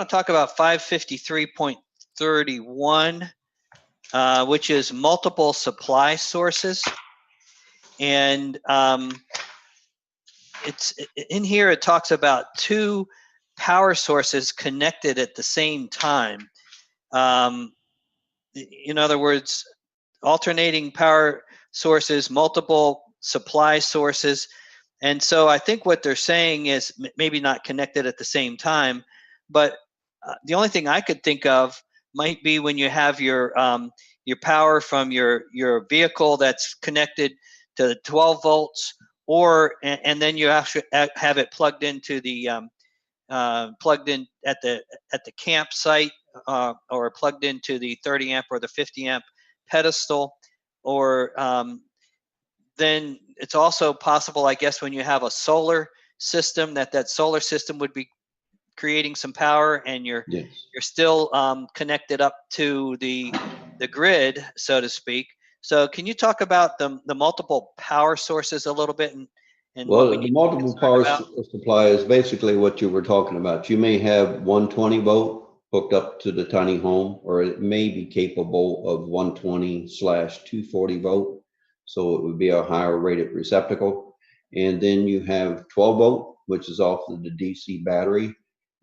going to talk about 553.31, which is multiple supply sources. And it's in here, it talks about two power sources connected at the same time. In other words, alternating power sources, multiple supply sources. And so I think what they're saying is maybe not connected at the same time, but the only thing I could think of might be when you have your power from your vehicle that's connected to 12 volts, or and then you actually have it plugged into the plugged in at the campsite, or plugged into the 30 amp or the 50 amp pedestal, or then it's also possible, I guess, when you have a solar system, that solar system would be creating some power, and you're still connected up to the grid, so to speak. So can you talk about the multiple power sources a little bit, and well, the multiple power supply is basically what you were talking about. You may have 120 volt hooked up to the tiny home, or it may be capable of 120/240 volt. So it would be a higher rated receptacle. And then you have 12 volt, which is off of the DC battery.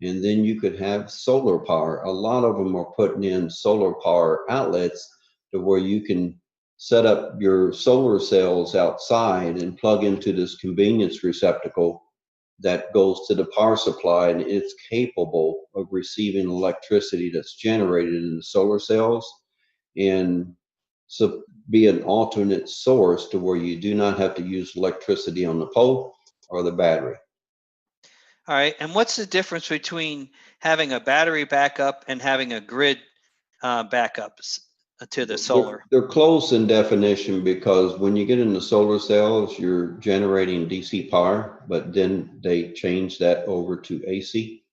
And then you could have solar power. A lot of them are putting in solar power outlets to where you can set up your solar cells outside and plug into this convenience receptacle that goes to the power supply, and it's capable of receiving electricity that's generated in the solar cells, and so be an alternate source to where you do not have to use electricity on the pole or the battery. All right, and what's the difference between having a battery backup and having a grid backup to the solar? They're close in definition, because when you get into solar cells, you're generating DC power, but then they change that over to AC,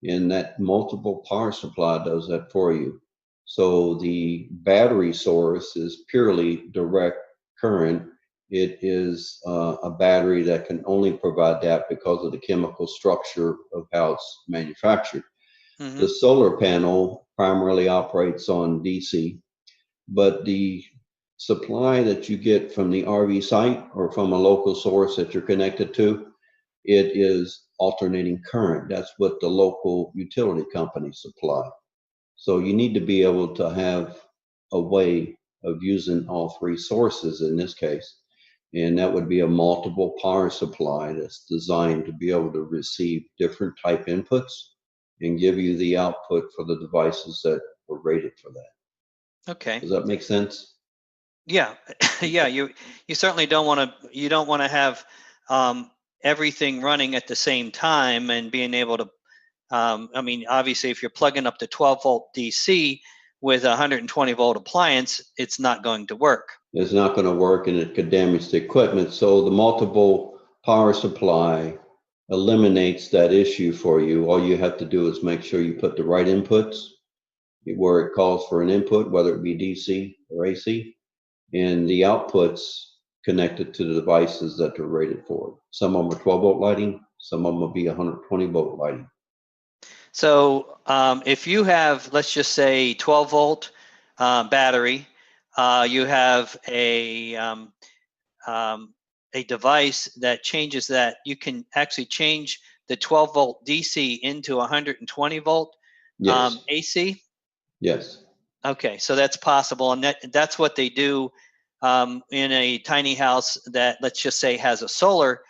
and that multiple power supply does that for you. So the battery source is purely direct current. It is a battery that can only provide that because of the chemical structure of how it's manufactured. Mm-hmm. The solar panel primarily operates on DC, but the supply that you get from the RV site or from a local source that you're connected to, it is alternating current. That's what the local utility companies supply. So you need to be able to have a way of using all three sources in this case. And that would be a multiple power supply that's designed to be able to receive different type inputs and give you the output for the devices that are rated for that. Okay. Does that make sense? Yeah. Yeah. You certainly don't want to have everything running at the same time and being able to, I mean, obviously, if you're plugging up to 12 volt DC with a 120 volt appliance, it's not going to work. It's not going to work, and it could damage the equipment. So the multiple power supply eliminates that issue for you. All you have to do is make sure you put the right inputs where it calls for an input, whether it be DC or AC, and the outputs connected to the devices that they're rated for. Some of them are 12 volt lighting, some of them will be 120 volt lighting. So if you have, let's just say, 12 volt battery, you have a device that changes that. You can actually change the 12 volt DC into 120 volt AC. Yes. Okay, so that's possible, and that's what they do in a tiny house that, let's just say, has a solar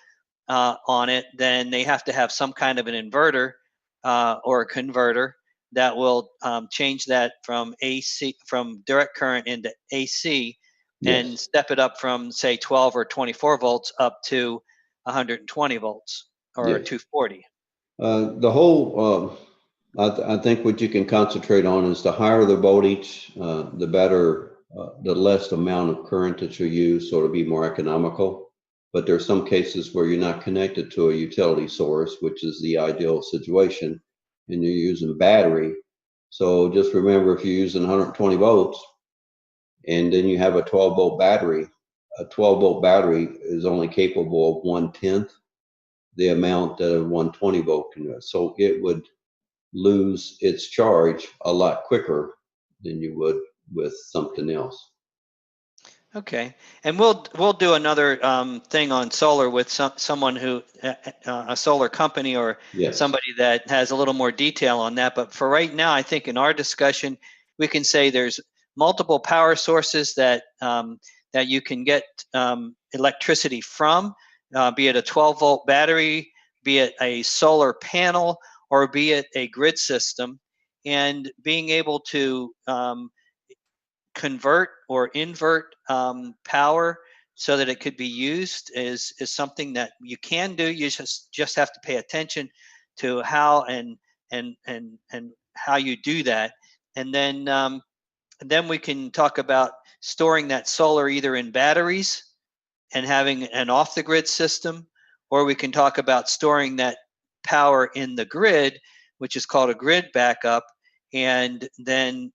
on it. Then they have to have some kind of an inverter or a converter that will change that from direct current into AC, and step it up from, say, 12 or 24 volts up to 120 volts or 240. The whole, I think what you can concentrate on is the higher the voltage, the better, the less amount of current that you use, so it'll be more economical. But there are some cases where you're not connected to a utility source, which is the ideal situation, and you're using battery. So just remember, if you're using 120 volts and then you have a 12 volt battery, a 12 volt battery is only capable of 1/10 the amount that a 120 volt can do. So it would lose its charge a lot quicker than you would with something else. Okay, and we'll do another thing on solar with someone who a solar company or Yes. somebody that has a little more detail on that. But for right now, I think in our discussion, we can say there's multiple power sources that that you can get electricity from, be it a 12-volt battery, be it a solar panel, or be it a grid system, and being able to convert or invert power so that it could be used is something that you can do. You just have to pay attention to how and how you do that, and then we can talk about storing that solar either in batteries and having an off the grid system, or we can talk about storing that power in the grid, which is called a grid backup. And then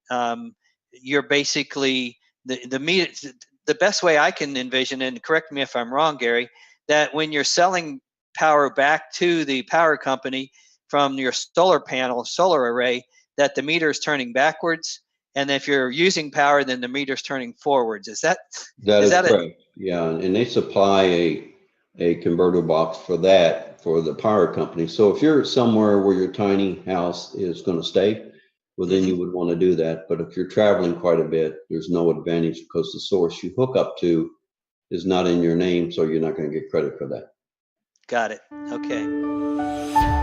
you're basically the best way I can envision, and correct me if I'm wrong, Gary, that when you're selling power back to the power company from your solar panel, solar array, that the meter is turning backwards. And if you're using power, then the meter's turning forwards. That Is is that it? correct. Yeah, and they supply a converter box for that for the power company. So if you're somewhere where your tiny house is going to stay, well, then Mm-hmm. you would want to do that. But if you're traveling quite a bit, there's no advantage because the source you hook up to is not in your name, so you're not going to get credit for that. Got it. Okay.